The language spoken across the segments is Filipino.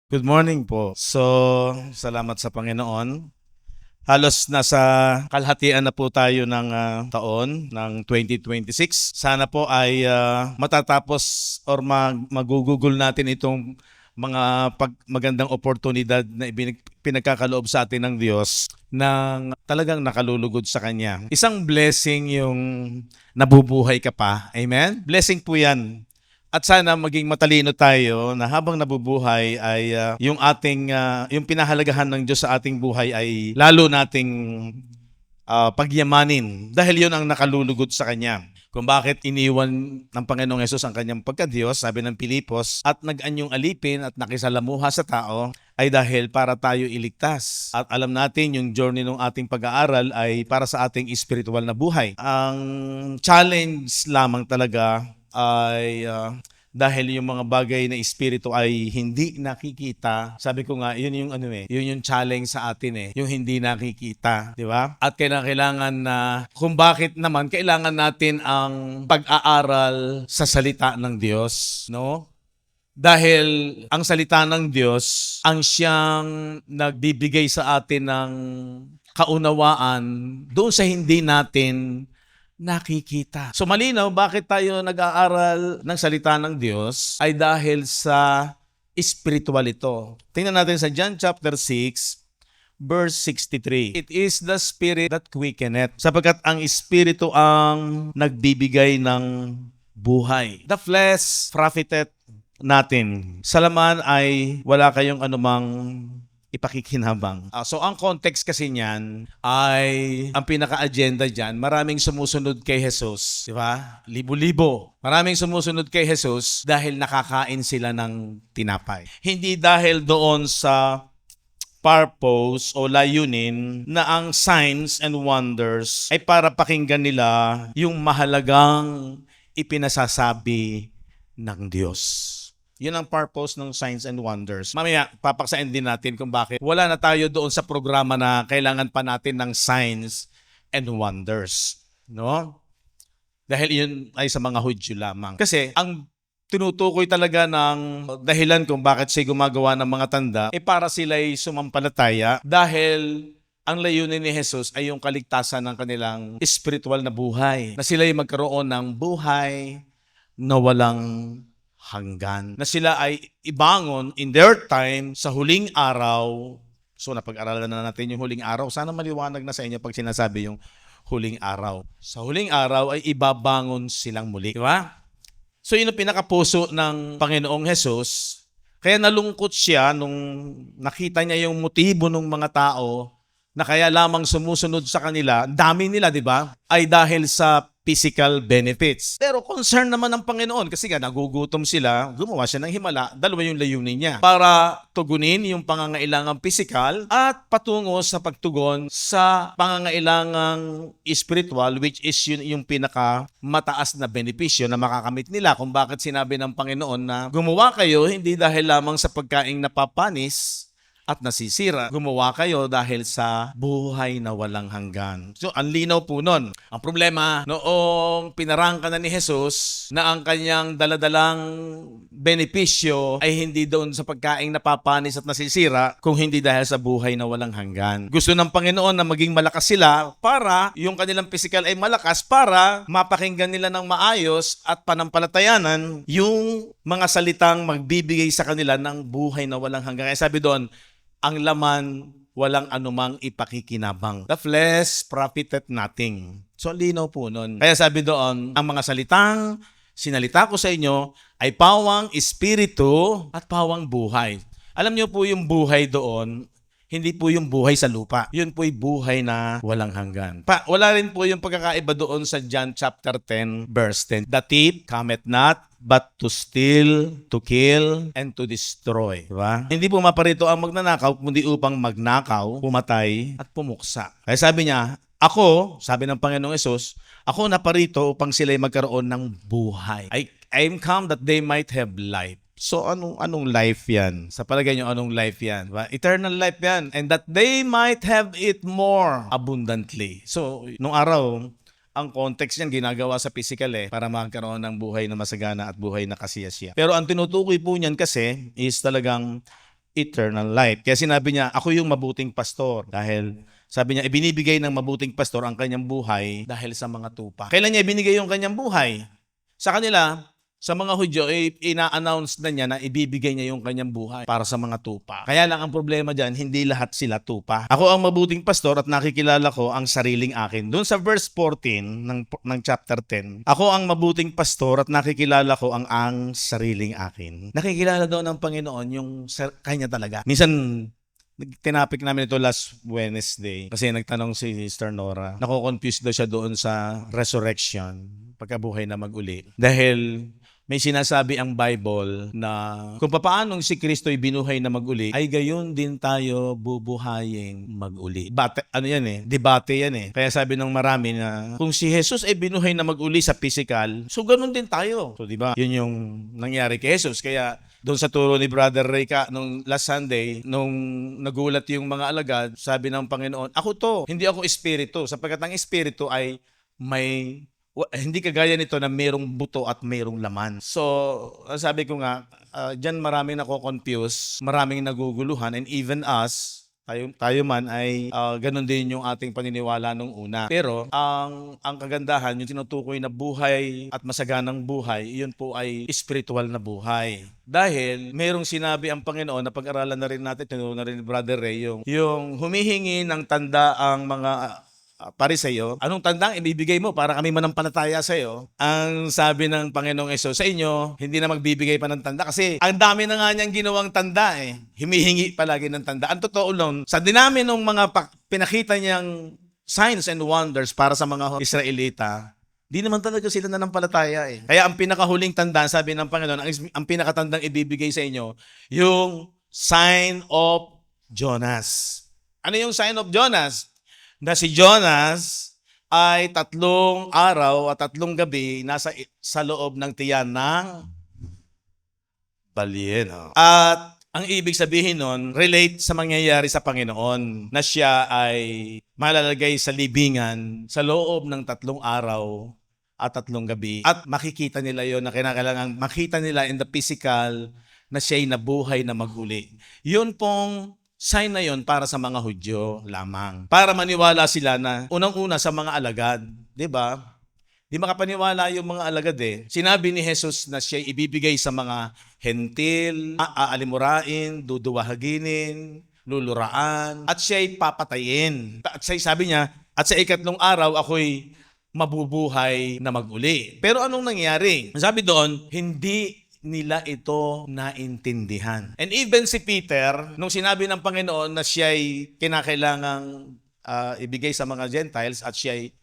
Good morning po. So, salamat sa Panginoon. Halos nasa kalahatian na po tayo ng taon ng 2026. Sana po ay matatapos or magugugol natin itong mga magandang oportunidad na pinagkakaloob sa atin ng Diyos ng talagang nakalulugod sa Kanya. Isang blessing yung nabubuhay ka pa. Amen? Blessing po yan. At sana maging matalino tayo na habang nabubuhay ay yung pinahalagahan ng Diyos sa ating buhay ay lalo nating pagyamanin dahil yun ang nakalulugod sa Kanya. Kung bakit iniwan ng Panginoong Hesus ang Kanyang pagkadiyos, sabi ng Pilipos, at nag-anyong alipin at nakisalamuha sa tao ay dahil para tayo iligtas. At alam natin yung journey ng ating pag-aaral ay para sa ating spiritual na buhay. Ang challenge lamang talaga ay dahil yung mga bagay na espiritu ay hindi nakikita. Sabi ko nga, yun yung challenge sa atin yung hindi nakikita, di ba? At kailangan na kung bakit naman kailangan natin ang pag-aaral sa salita ng Diyos, no? Dahil ang salita ng Diyos ang siyang nagbibigay sa atin ng kaunawaan doon sa hindi natin nakikita. So malinaw, bakit tayo nag-aaral ng salita ng Diyos ay dahil sa spiritual ito. Tingnan natin sa John chapter 6, verse 63. It is the Spirit that quickeneth, sapagkat ang Espiritu ang nagbibigay ng buhay. The flesh profiteth natin. Sa laman ay wala kayong anumang ipakikinabang. So ang context kasi niyan ay ang pinaka-agenda diyan, maraming sumusunod kay Jesus, di ba? Libo-libo. Maraming sumusunod kay Jesus dahil nakakain sila ng tinapay. Hindi dahil doon sa purpose o layunin na ang signs and wonders ay para pakinggan nila yung mahalagang ipinasasabi ng Diyos. Yun ang purpose ng signs and wonders. Mamaya, papaksain din natin kung bakit wala na tayo doon sa programa na kailangan pa natin ng signs and wonders. No? Dahil yun ay sa mga Hudyo lamang. Kasi ang tinutukoy talaga ng dahilan kung bakit siya gumagawa ng mga tanda para sila'y sumampalataya dahil ang layunin ni Jesus ay yung kaligtasan ng kanilang spiritual na buhay. Na sila'y magkaroon ng buhay na walang hanggan. Na sila ay ibangon in their time sa huling araw. So napag-aralan na natin yung huling araw. Sana maliwanag na sa inyo pag sinasabi yung huling araw. Sa huling araw ay ibabangon silang muli. Diba? So yun ang pinakapuso ng Panginoong Hesus. Kaya nalungkot siya nung nakita niya yung motibo ng mga tao na kaya lamang sumusunod sa kanila, dami nila, di ba? Ay dahil sa physical benefits. Pero concern naman ng Panginoon kasi nga nagugutom sila, gumawa siya ng himala, dalawa yung layunin niya. Para tugunin yung pangangailangang physical at patungo sa pagtugon sa pangangailangang spiritual, which is yung pinaka mataas na benepisyo na makakamit nila. Kung bakit sinabi ng Panginoon na gumawa kayo hindi dahil lamang sa pagkaing napapanis at nasisira. Gumawa kayo dahil sa buhay na walang hanggan. So, ang linaw po nun. Ang problema, noong pinarangka na ni Jesus na ang kanyang daladalang benepisyo ay hindi doon sa pagkaing napapanis at nasisira, kung hindi dahil sa buhay na walang hanggan. Gusto ng Panginoon na maging malakas sila para yung kanilang physical ay malakas para mapakinggan nila ng maayos at panampalatayanan yung mga salitang magbibigay sa kanila ng buhay na walang hanggan. Kaya sabi doon, ang laman, walang anumang ipakikinabang. The flesh profiteth nothing. So, linaw po nun. Kaya sabi doon, ang mga salitang sinalita ko sa inyo ay pawang espiritu at pawang buhay. Alam niyo po yung buhay doon, hindi po yung buhay sa lupa. Yun po yung buhay na walang hanggan. Wala rin po yung pagkakaiba doon sa John chapter 10, verse 10. The thief cometh not, but to steal, to kill, and to destroy. Diba? Hindi po maparito ang magnanakaw, kundi upang magnakaw, pumatay, at pumuksa. Kaya sabi niya, ako, sabi ng Panginoong Hesus, ako naparito upang sila'y magkaroon ng buhay. I am come that they might have life. So anong life yan? Sa palagay nyo, anong life yan? Diba? Eternal life yan. And that they might have it more abundantly. So, nung araw, ang context niyan ginagawa sa physical para magkaroon ng buhay na masagana at buhay na kasiyasiya. Pero ang tinutukoy po niyan kasi is talagang eternal life. Kaya sinabi niya, ako yung mabuting pastor. Dahil sabi niya, ibinibigay ng mabuting pastor ang kanyang buhay dahil sa mga tupa. Kailan niya ibinigay yung kanyang buhay? Sa kanila, sa mga Hudyo, ina-announce na niya na ibibigay niya yung kanyang buhay para sa mga tupa. Kaya lang ang problema dyan, hindi lahat sila tupa. Ako ang mabuting pastor at nakikilala ko ang sariling akin. Doon sa verse 14 ng chapter 10, ako ang mabuting pastor at nakikilala ko ang sariling akin. Nakikilala daw ng Panginoon yung kanya talaga. Minsan, tinapik namin ito last Wednesday kasi nagtanong si Sister Nora. Nako-confuse daw siya doon sa resurrection, pagkabuhay na mag-uli. Dahil may sinasabi ang Bible na kung paano si Kristo'y binuhay na mag-uli, ay gayon din tayo bubuhayin mag-uli. Debate yan eh. Kaya sabi ng marami na kung si Jesus ay binuhay na mag-uli sa physical, so ganun din tayo. So diba, yun yung nangyari kay Jesus. Kaya doon sa turo ni Brother Ray nung last Sunday, nung nagulat yung mga alagad, sabi ng Panginoon, ako to, hindi ako espiritu. Sapagkat ang espiritu ay hindi kagaya nito na mayroong buto at mayroong laman. So, sabi ko nga, dyan maraming nako-confuse, maraming naguguluhan, and even us, tayo man ay ganun din yung ating paniniwala nung una. Pero ang kagandahan, yung tinutukoy na buhay at masaganang buhay, yun po ay spiritual na buhay. Dahil mayroong sinabi ang Panginoon na pag-aralan na rin natin, tinuro na rin ni Brother Ray, yung humihingi ng tanda ang mga Pariseyo, anong tandang ibibigay mo para kami manampalataya sa iyo? Ang sabi ng Panginoong Hesus, sa inyo, hindi na magbibigay pa ng tanda kasi ang dami na nga niyang ginawang tanda eh. Humihingi palagi ng tanda. Ang totoo lang, sa dinami ng mga pinakita niyang signs and wonders para sa mga Israelita, di naman talaga sila nanampalataya eh. Kaya ang pinakahuling tanda, sabi ng Panginoon, ang pinakatandang ibibigay sa inyo, yung sign of Jonas. Ano yung sign of Jonas? Na si Jonas ay 3 araw at 3 gabi sa loob ng tiyan ng balyena. At ang ibig sabihin nun, relate sa mangyayari sa Panginoon na siya ay malalagay sa libingan sa loob ng 3 araw at 3 gabi. At makikita nila yon na kinakailangan makita nila in the physical na siya'y nabuhay na mag-uli. Yun pong sign na yon para sa mga Hudyo lamang. Para maniwala sila na unang-una sa mga alagad. Diba? Di makapaniwala yung mga alagad eh. Sinabi ni Jesus na siya ibibigay sa mga hentil, aalimurain, duduwahaginin, luluraan, at siya'y papatayin. At sabi niya, at sa 3 araw ako'y mabubuhay na mag-uli. Pero anong nangyari? Sabi doon, hindi nila ito naintindihan. And even si Peter, nung sinabi ng Panginoon na siya'y kinakailangang ibigay sa mga Gentiles at siya'y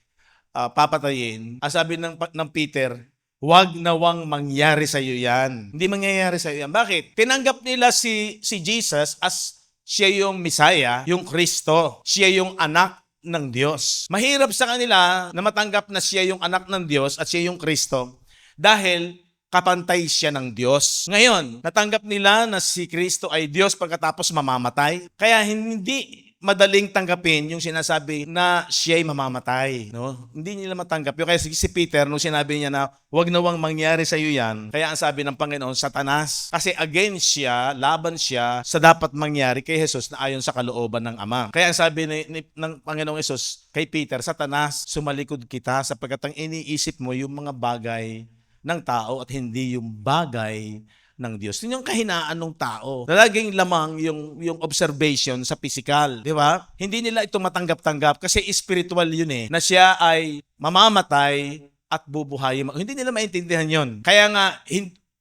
papatayin, sabi ng Peter, wag nawang mangyari sa iyo yan. Hindi mangyayari sa iyo yan. Bakit? Tinanggap nila si Jesus as siya yung Messiah, yung Kristo. Siya yung anak ng Diyos. Mahirap sa kanila na matanggap na siya yung anak ng Diyos at siya yung Kristo dahil kapantay siya ng Diyos. Ngayon, natanggap nila na si Kristo ay Diyos pagkatapos mamamatay. Kaya hindi madaling tanggapin yung sinasabi na siya'y mamamatay. No? Hindi nila matanggap. Kaya si Peter, nung sinabi niya na huwag nawang mangyari sa iyo yan, kaya ang sabi ng Panginoon, Satanas. Kasi against siya, laban siya sa dapat mangyari kay Jesus na ayon sa kalooban ng Ama. Kaya ang sabi ng Panginoong Jesus kay Peter, Satanas, sumalikod kita sapagkat ang iniisip mo yung mga bagay ng tao at hindi yung bagay ng Diyos. Yun yung kahinaan ng tao. Laging lamang yung observation sa physical. Di ba? Hindi nila ito matanggap-tanggap kasi spiritual yun eh. Na siya ay mamamatay at bubuhay. Hindi nila maintindihan yun. Kaya nga,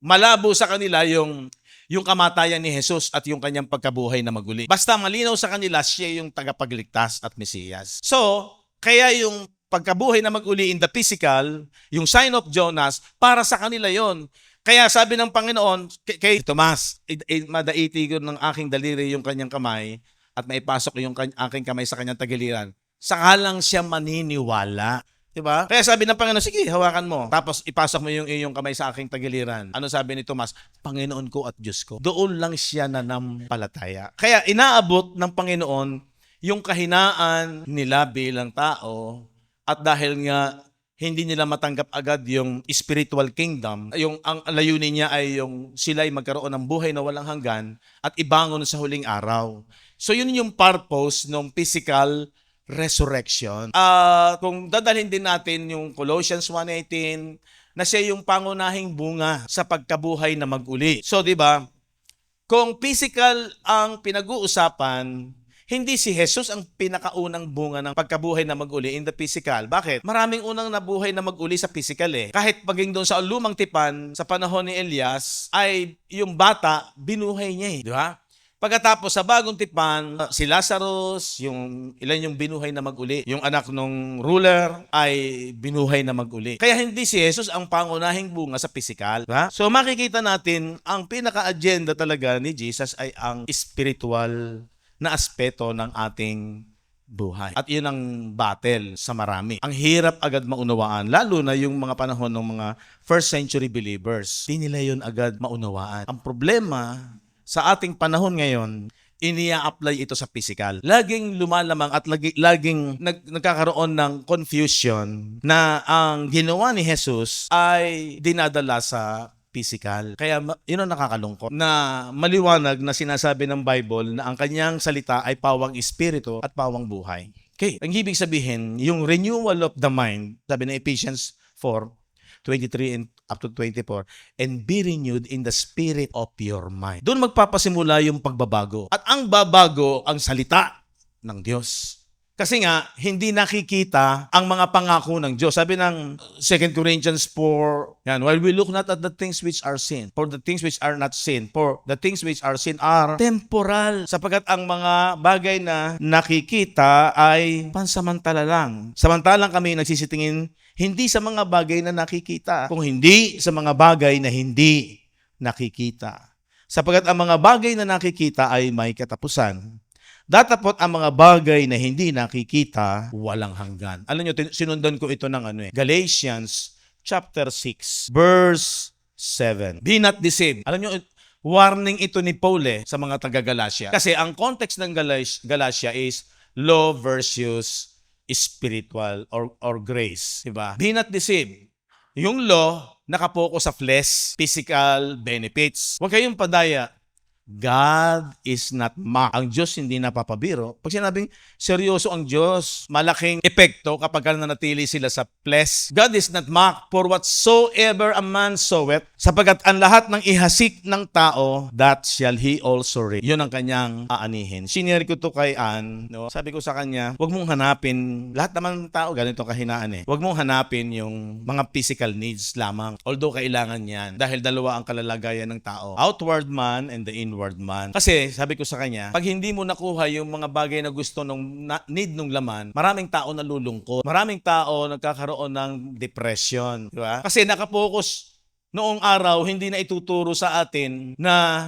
malabo sa kanila yung kamatayan ni Jesus at yung kanyang pagkabuhay na maguli. Basta malinaw sa kanila, siya yung tagapagligtas at Mesiyas. So, kaya yung pagkabuhay na mag-uli in the physical, yung sign of Jonas, para sa kanila yon. Kaya sabi ng Panginoon kay Tomas, madaiti ko ng aking daliri yung kanyang kamay at maipasok yung aking kamay sa kanyang tagiliran. Saka lang siya maniniwala. Diba? Kaya sabi ng Panginoon, sige, hawakan mo. Tapos ipasok mo yung iyong kamay sa aking tagiliran. Ano sabi ni Tomas? Panginoon ko at Diyos ko. Doon lang siya nanampalataya. Kaya inaabot ng Panginoon yung kahinaan nila bilang tao. At dahil nga hindi nila matanggap agad yung spiritual kingdom. Yung ang layunin niya ay yung sila ay magkaroon ng buhay na walang hanggan at ibangon sa huling araw. So yun yung purpose ng physical resurrection. Kung dadalhin din natin yung Colossians 1:18 na siya yung pangunahing bunga sa pagkabuhay na mag-uli. So 'di ba? Kung physical ang pinag-uusapan, hindi si Jesus ang pinakaunang bunga ng pagkabuhay na mag-uli in the physical. Bakit? Maraming unang nabuhay na mag-uli sa physical eh. Kahit paging doon sa lumang tipan, sa panahon ni Elias, ay yung bata, binuhay niya eh. Di ba? Pagkatapos sa bagong tipan, si Lazarus, ilan yung binuhay na mag-uli. Yung anak ng ruler ay binuhay na mag-uli. Kaya hindi si Jesus ang pangunahing bunga sa physical. Diba? So makikita natin, ang pinaka-agenda talaga ni Jesus ay ang spiritual na aspeto ng ating buhay. At yun ang battle sa marami. Ang hirap agad maunawaan, lalo na yung mga panahon ng mga first century believers. Hindi nila yun agad maunawaan. Ang problema sa ating panahon ngayon, inia-apply ito sa physical. Laging lumalamang at laging nagkakaroon ng confusion na ang ginawa ni Jesus ay dinadala sa physical. Kaya yun ang nakakalungkot na maliwanag na sinasabi ng Bible na ang kanyang salita ay pawang espiritu at pawang buhay. Okay, ang ibig sabihin, yung renewal of the mind, sabi ng Ephesians 4:23 and up to 24, and be renewed in the spirit of your mind. Doon magpapasimula yung pagbabago. At ang babago, ang salita ng Diyos. Kasi nga, hindi nakikita ang mga pangako ng Diyos. Sabi ng 2 Corinthians 4, while we look not at the things which are seen, for the things which are not seen, for the things which are seen are temporal. Sapagkat ang mga bagay na nakikita ay pansamantala lang. Samantalang kami nagsisitingin hindi sa mga bagay na nakikita, kung hindi sa mga bagay na hindi nakikita. Sapagkat ang mga bagay na nakikita ay may katapusan. Datapot ang mga bagay na hindi nakikita, walang hanggan. Alam nyo, sinundan ko ito ng Galatians chapter 6, verse 7. Be not deceived. Alam nyo, warning ito ni Paul sa mga taga-Galatia. Kasi ang context ng Galatia is law versus spiritual or grace. Diba? Be not deceived. Yung law, nakapokus sa flesh, physical benefits. Huwag kayong padaya. God is not mocked. Ang Diyos hindi napapabiro. Pag sinabing seryoso ang Diyos, malaking epekto kapag nanatili sila sa flesh. God is not mocked, for whatsoever a man soweth, sapagkat ang lahat ng ihasik ng tao, that shall he also reap. Yun ang kanyang aanihin. Sinare ko to kay Ann, no? Sabi ko sa kanya, huwag mong hanapin, lahat naman ng tao ganito kahinaan Huwag mong hanapin yung mga physical needs lamang. Although kailangan yan, dahil dalawa ang kalalagayan ng tao. Outward man and the inward man. Kasi sabi ko sa kanya, pag hindi mo nakuha yung mga bagay na gusto need nung laman, maraming tao nalulungkot. Maraming tao nagkakaroon ng depression, di ba? Kasi nakapokus noong araw, hindi na ituturo sa atin na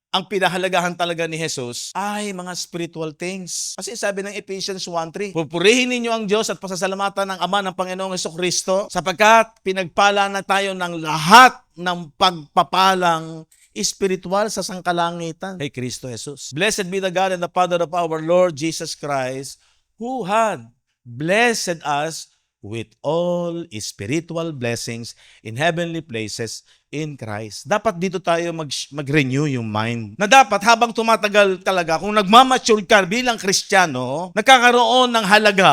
ang pinahalagahan talaga ni Jesus ay mga spiritual things. Kasi sabi ng Ephesians 1:3, pupurihin ninyo ang Diyos at pasasalamatan ng Ama ng Panginoong Jesucristo sapagkat pinagpala na tayo ng lahat ng pagpapalang espiritual sa sangkalangitan kay Kristo Jesus. Blessed be the God and the Father of our Lord Jesus Christ, who had blessed us with all spiritual blessings in heavenly places in Christ. Dapat dito tayo mag-renew yung mind. Na dapat habang tumatagal talaga, kung nagmamature ka bilang Kristiyano, nagkakaroon ng halaga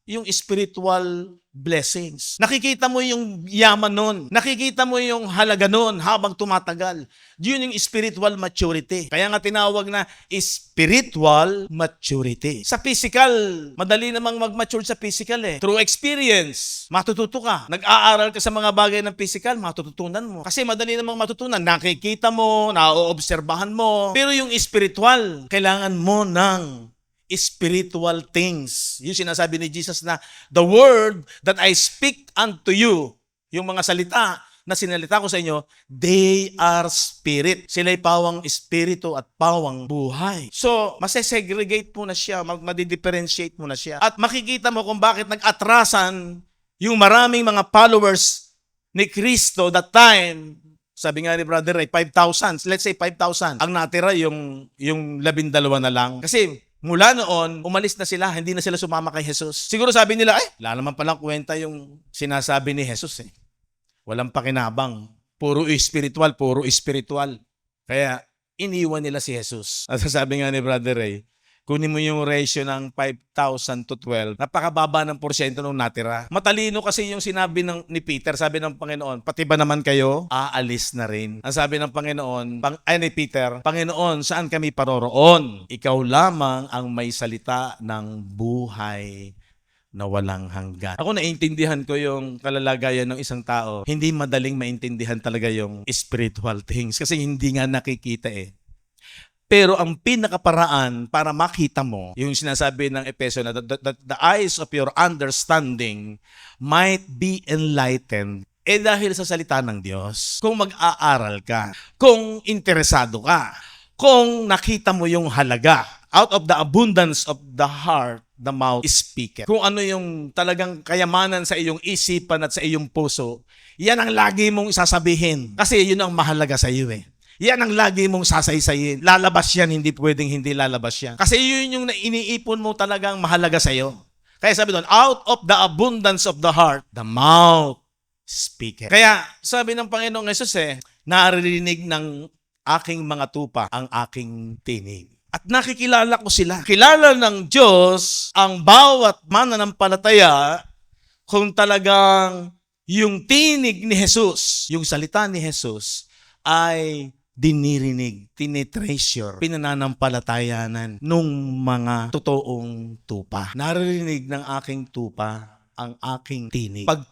yung spiritual blessings. Nakikita mo yung yaman nun. Nakikita mo yung halaga nun habang tumatagal. Yun yung spiritual maturity. Kaya nga tinawag na spiritual maturity. Sa physical, madali namang mag-mature sa physical Through experience, matututo ka. Nag-aaral ka sa mga bagay ng physical, matututunan mo. Kasi madali namang matutunan. Nakikita mo, naoobserbahan mo. Pero yung spiritual, kailangan mo ng spiritual things. Yung sinasabi ni Jesus na, the word that I speak unto you, yung mga salita na sinalita ko sa inyo, they are spirit. Sila'y pawang espiritu at pawang buhay. So, masesegregate mo na siya, madi-differentiate mo na siya. At makikita mo kung bakit nag-atrasan yung maraming mga followers ni Kristo that time. Sabi nga ni Brother Ray, 5,000. Let's say 5,000. Ang natira yung 12 na lang. Kasi Mula noon, umalis na sila, hindi na sila sumama kay Jesus. Siguro sabi nila, wala naman palang kwenta yung sinasabi ni Jesus eh. Walang pakinabang. Puro spiritual. Kaya iniwan nila si Jesus. At sabi nga ni Brother Ray, kunin mo yung ratio ng 5,000 to 12, napakababa ng porsyento nung natira. Matalino kasi yung sinabi ni Peter, sabi ng Panginoon, pati ba naman kayo, aalis na rin. Ang sabi ng Panginoon, ni Peter, Panginoon, saan kami paroroon? Ikaw lamang ang may salita ng buhay na walang hanggan. Ako naiintindihan ko yung kalalagayan ng isang tao. Hindi madaling maintindihan talaga yung spiritual things kasi hindi nga nakikita eh. Pero ang pinakaparaan para makita mo, yung sinasabi ng Efeso na the eyes of your understanding might be enlightened, dahil sa salita ng Diyos. Kung mag-aaral ka, kung interesado ka, kung nakita mo yung halaga, out of the abundance of the heart, the mouth speaketh. Kung ano yung talagang kayamanan sa iyong isipan at sa iyong puso, yan ang lagi mong isasabihin. Kasi yun ang mahalaga sa iyo eh. Yan ang lagi mong sasaysayin. Lalabas yan, hindi pwedeng hindi lalabas yan. Kasi yun yung iniipon mo talagang mahalaga sa'yo. Kaya sabi doon, out of the abundance of the heart, the mouth speaketh. Kaya sabi ng Panginoong Jesus naririnig ng aking mga tupa ang aking tinig. At nakikilala ko sila. Kilala ng Diyos ang bawat mananampalataya kung talagang yung tinig ni Jesus, yung salita ni Jesus ay dinirinig, tinitreasure, pinananampalatayanan nung mga totoong tupa. Naririnig ng aking tupa ang aking tinig. Pag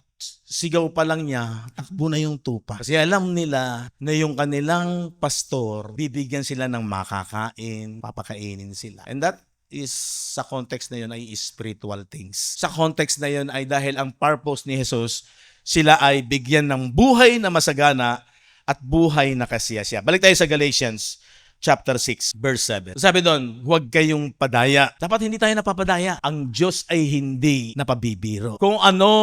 sigaw pa lang niya, takbo na yung tupa. Kasi alam nila na yung kanilang pastor, bibigyan sila ng makakain, papakainin sila. And that is sa context na yun ay spiritual things. Sa context na yun ay dahil ang purpose ni Jesus, sila ay bigyan ng buhay na masagana at buhay na kasiyasiya. Balik tayo sa Galatians chapter 6, verse 7. Sabi doon, huwag kayong padaya. Dapat hindi tayo napapadaya. Ang Diyos ay hindi napabibiro. Kung ano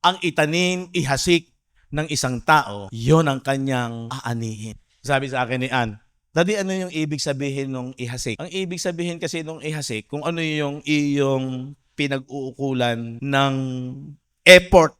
ang itanim, ihasik ng isang tao, yon ang kanyang aanihin. Sabi sa akin ni Ann, Daddy, ano yung ibig sabihin ng ihasik? Ang ibig sabihin kasi ng ihasik, kung ano yung iyong pinag-uukulan ng effort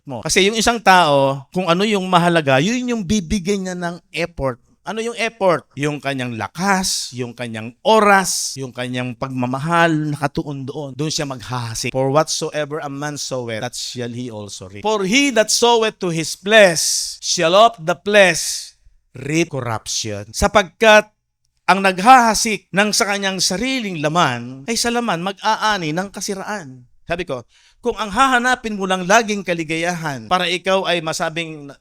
mo. Kasi yung isang tao, kung ano yung mahalaga, yun yung bibigyan niya ng effort. Ano yung effort? Yung kanyang lakas, yung kanyang oras, yung kanyang pagmamahal, nakatuon doon. Doon siya maghahasik. For whatsoever a man soweth, that shall he also reap. For he that soweth to his flesh shall of the flesh reap corruption. Sapagkat ang naghahasik ng sa kanyang sariling laman, ay sa laman mag-aani ng kasiraan. Sabi ko, kung ang hahanapin mo lang laging kaligayahan para ikaw ay masabing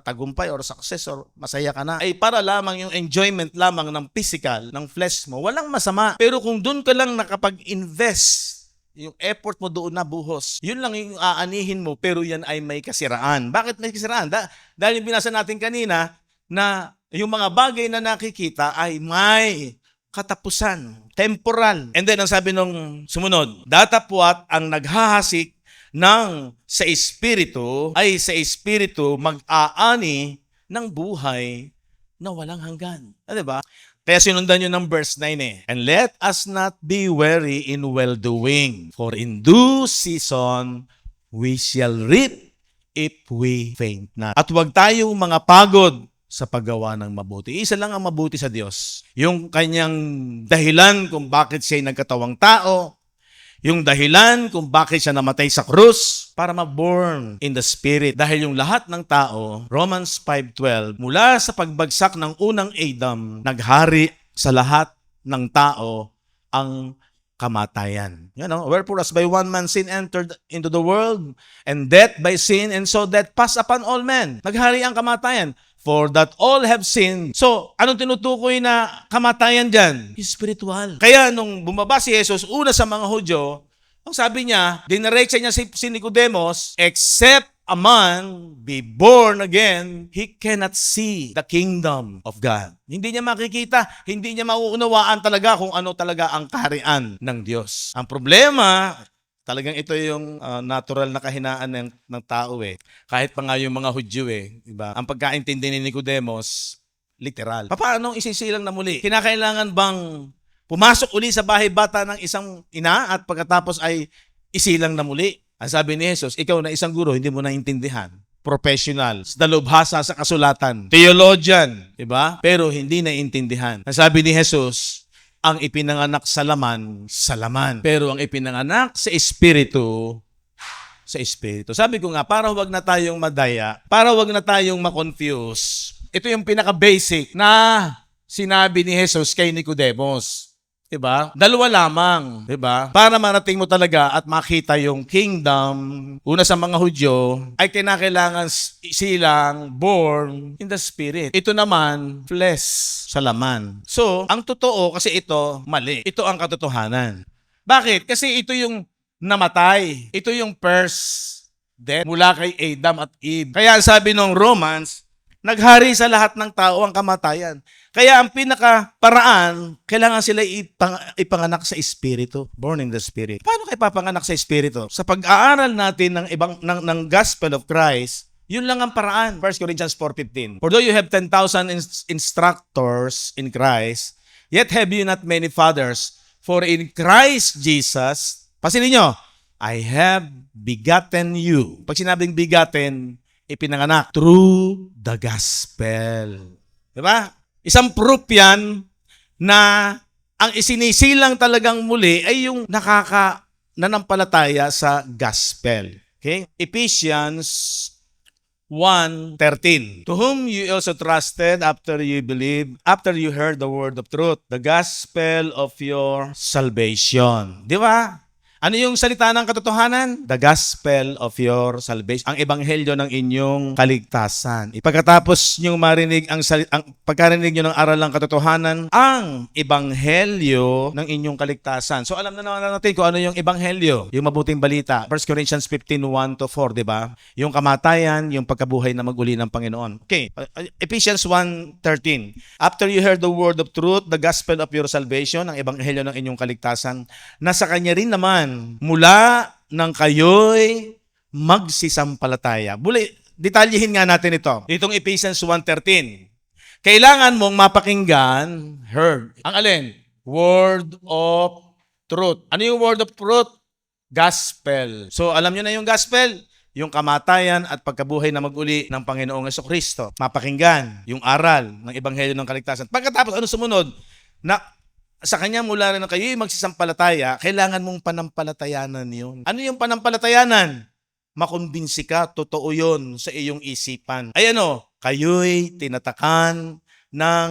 tagumpay or success or masaya ka na, ay para lamang yung enjoyment lamang ng physical, ng flesh mo, walang masama. Pero kung doon ka lang nakapag-invest, yung effort mo doon na buhos, yun lang yung aanihin mo, pero yan ay may kasiraan. Bakit may kasiraan? Dahil yung binasa natin kanina na yung mga bagay na nakikita ay may katapusan, temporal. And then, ang sabi nung sumunod, datapwat ang naghahasik ng sa espiritu ay sa espiritu mag-aani ng buhay na walang hanggan. Diba? Kaya sinundan yun ng verse 9 And let us not be weary in well-doing, for in due season we shall reap if we faint not. At huwag tayong mga pagod sa paggawa ng mabuti. Isa lang ang mabuti sa Diyos. Yung kanyang dahilan kung bakit siya nagkatawang tao, yung dahilan kung bakit siya namatay sa krus, para ma-born in the Spirit. Dahil yung lahat ng tao, Romans 5:12, mula sa pagbagsak ng unang Adam, naghari sa lahat ng tao ang kamatayan. Wherefore as by one man sin entered into the world, and death by sin, and so death passed upon all men. Naghari ang kamatayan. For that all have sinned. So, anong tinutukoy na kamatayan dyan? Spiritual. Kaya nung bumaba si Jesus, una sa mga Hudyo, ang sabi niya, diniretsa niya si Nicodemus, except a man be born again, he cannot see the kingdom of God. Hindi niya makikita, hindi niya mauunawaan talaga kung ano talaga ang kaharian ng Diyos. Ang problema, talagang ito yung natural na kahinaan ng tao Kahit pa nga yung mga Hudyo diba? Ang pagkaintindi ni Nicodemus, literal. Paano isisilang na muli? Kinakailangan bang Pumasok uli sa bahay bata ng isang ina at pagkatapos ay isilang na muli. Ang sabi ni Jesus, ikaw na isang guro, hindi mo naintindihan. Professional, dalubhasa sa kasulatan, theologian, di ba? Pero hindi naintindihan. Ang sabi ni Jesus, ang ipinanganak sa laman. Pero ang ipinanganak sa Espiritu, sa Espiritu. Sabi ko nga, para wag na tayong madaya, para wag na tayong makonfuse, ito yung pinaka-basic na sinabi ni Jesus kay Nicodemos. Diba? Dalawa lamang, diba? Para marating mo talaga at makita yung kingdom, una sa mga Hudyo, ay kinakailangan silang born in the Spirit. Ito naman, flesh sa laman. So, ang totoo, kasi ito, mali. Ito ang katotohanan. Bakit? Kasi ito yung namatay. Ito yung first death mula kay Adam at Eve. Kaya sabi ng Romans, naghari sa lahat ng tao ang kamatayan. Kaya ang pinaka-paraan, kailangan sila ipanganak sa Espiritu, born in the Spirit. Paano kayo papanganak sa Espiritu? Sa pag-aaral natin ng Gospel of Christ, yun lang ang paraan. 1 Corinthians 4:15. For though you have 10,000 instructors in Christ, yet have you not many fathers. For in Christ Jesus, pasinin nyo, I have begotten you. Pag sinabing begotten, ipinanganak through the gospel. Diba? Isang proof yan na ang isinisilang talagang muli ay yung nananampalataya sa gospel. Okay? Ephesians 1:13. To whom you also trusted after you believed, after you heard the word of truth, the gospel of your salvation. Di ba? Ano yung salita ng katotohanan? The gospel of your salvation. Ang ebanghelyo ng inyong kaligtasan. Pagkatapos nyo marinig pagkarinig nyo ng aral ng katotohanan, ang ebanghelyo ng inyong kaligtasan. So alam na naman natin kung ano yung ebanghelyo, yung mabuting balita. 1 Corinthians 15:1-4, di ba? Yung kamatayan, yung pagkabuhay na maguli ng Panginoon. Okay, Ephesians 1:13. After you heard the word of truth, the gospel of your salvation, ang ebanghelyo ng inyong kaligtasan, nasa kanya rin naman mula nang kayo'y magsisampalataya. Detalyihin nga natin ito. Itong Ephesians 1:13. Kailangan mong mapakinggan, heard. Ang alin? Word of truth. Ano yung word of truth? Gospel. So, alam nyo na yung gospel? Yung kamatayan at pagkabuhay na maguli ng Panginoong Jesucristo. Mapakinggan yung aral ng ebanghelyo ng kaligtasan. Pagkatapos, ano sumunod? Na sa kanya mula rin na kayo'y magsisampalataya, kailangan mong panampalatayanan yun. Ano yung panampalatayanan? Makumbinsi ka, totoo yun sa iyong isipan. Ay kayo'y tinatakan ng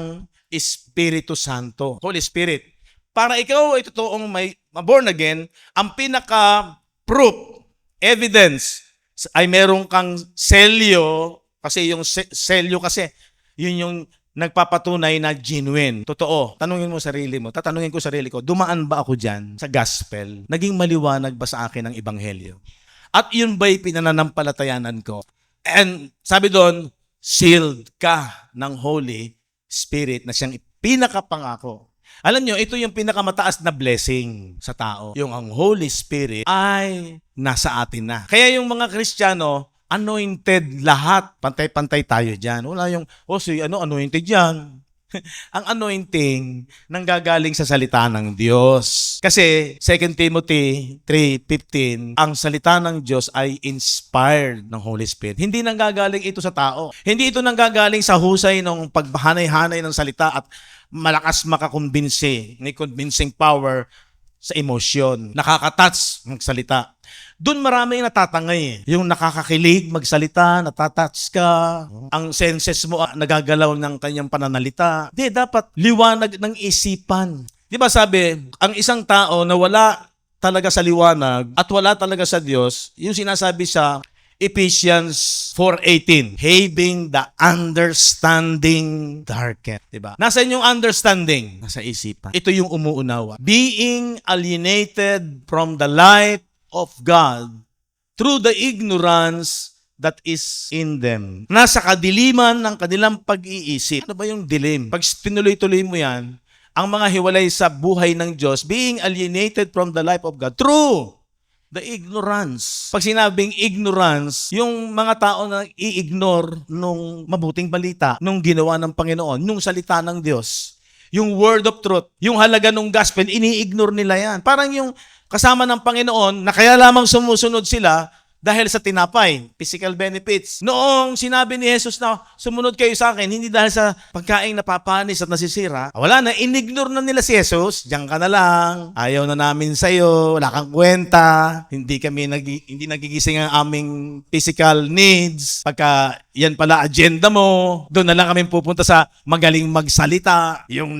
Espiritu Santo, Holy Spirit. Para ikaw ay totoong may born again, ang pinaka-proof, evidence, ay meron kang selyo, kasi yung selyo kasi, yun yung nagpapatunay na genuine. Totoo. Tanungin mo sarili mo. Tatanungin ko sarili ko, dumaan ba ako dyan sa gospel? Naging maliwanag ba sa akin ang ebanghelyo? At yun ba'y pinananampalatayanan ko? And sabi doon, sealed ka ng Holy Spirit na siyang pinakapangako. Alam nyo, ito yung pinakamataas na blessing sa tao. Yung ang Holy Spirit ay nasa atin na. Kaya yung mga Kristiyano, anointed lahat. Pantay-pantay tayo dyan. Wala yung, anointed yan. Ang anointing nanggagaling sa salita ng Diyos. Kasi 2 Timothy 3:15, ang salita ng Diyos ay inspired ng Holy Spirit. Hindi nanggagaling ito sa tao. Hindi ito nanggagaling sa husay ng paghanay-hanay ng salita at malakas makakumbinsi, may convincing power sa emosyon. Nakaka-touch ng salita. Doon maraming natatangay. Yung nakakakilig, magsalita, natatouch ka. Ang senses mo nagagalaw ng kanyang pananalita. Di, dapat liwanag ng isipan. Di ba sabi, ang isang tao na wala talaga sa liwanag at wala talaga sa Diyos, yung sinasabi sa Ephesians 4:18, having the understanding darkened. Diba? Nasa yung understanding? Nasa isipan. Ito yung umuunawa. Being alienated from the light of God through the ignorance that is in them. Nasa kadiliman ng kanilang pag-iisip. Ano ba yung dilim? Pag pinuloy-tuloy mo yan, ang mga hiwalay sa buhay ng Diyos, being alienated from the life of God through the ignorance. Pag sinabing ignorance, yung mga tao na i-ignore nung mabuting balita, nung ginawa ng Panginoon, nung salita ng Diyos. Yung word of truth, yung halaga ng gospel, ini-ignore nila yan. Parang yung kasama ng Panginoon na kaya lamang sumusunod sila dahil sa tinapay, physical benefits. Noong sinabi ni Jesus na sumunod kayo sa akin, hindi dahil sa pagkain napapanis at nasisira, wala na, inignore na nila si Jesus. Diyan ka na lang, ayaw na namin sa'yo, wala kang kwenta, hindi nagigising ang aming physical needs. Pagka yan pala agenda mo, doon na lang kami pupunta sa magaling magsalita, yung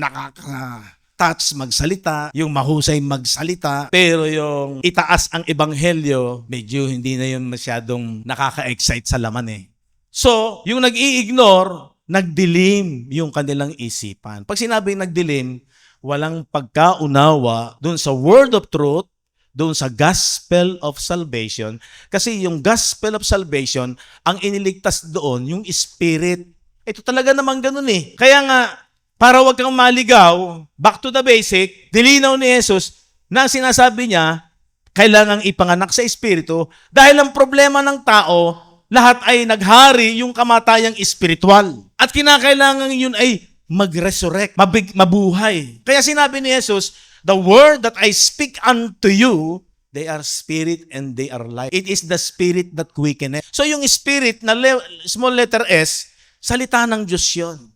touch magsalita, yung mahusay magsalita, pero yung itaas ang ebanghelyo, medyo hindi na yun masyadong nakaka-excite sa laman eh. So, yung nag-i-ignore, nagdilim yung kanilang isipan. Pag sinabi nagdilim, walang pagkaunawa dun sa word of truth, dun sa gospel of salvation. Kasi yung gospel of salvation, ang iniligtas doon, yung spirit. Ito talaga naman ganun eh. Kaya nga, para wag kang maligaw, back to the basic, dilinaw ni Jesus na sinasabi niya, kailangang ipanganak sa Espiritu dahil ang problema ng tao, lahat ay naghari yung kamatayang espiritual. At kinakailangan yun ay mag-resurrect, mabuhay. Kaya sinabi ni Jesus, the word that I speak unto you, they are spirit and they are life. It is the spirit that quickeneth. So yung spirit na small letter S, salita ng Diyos yun.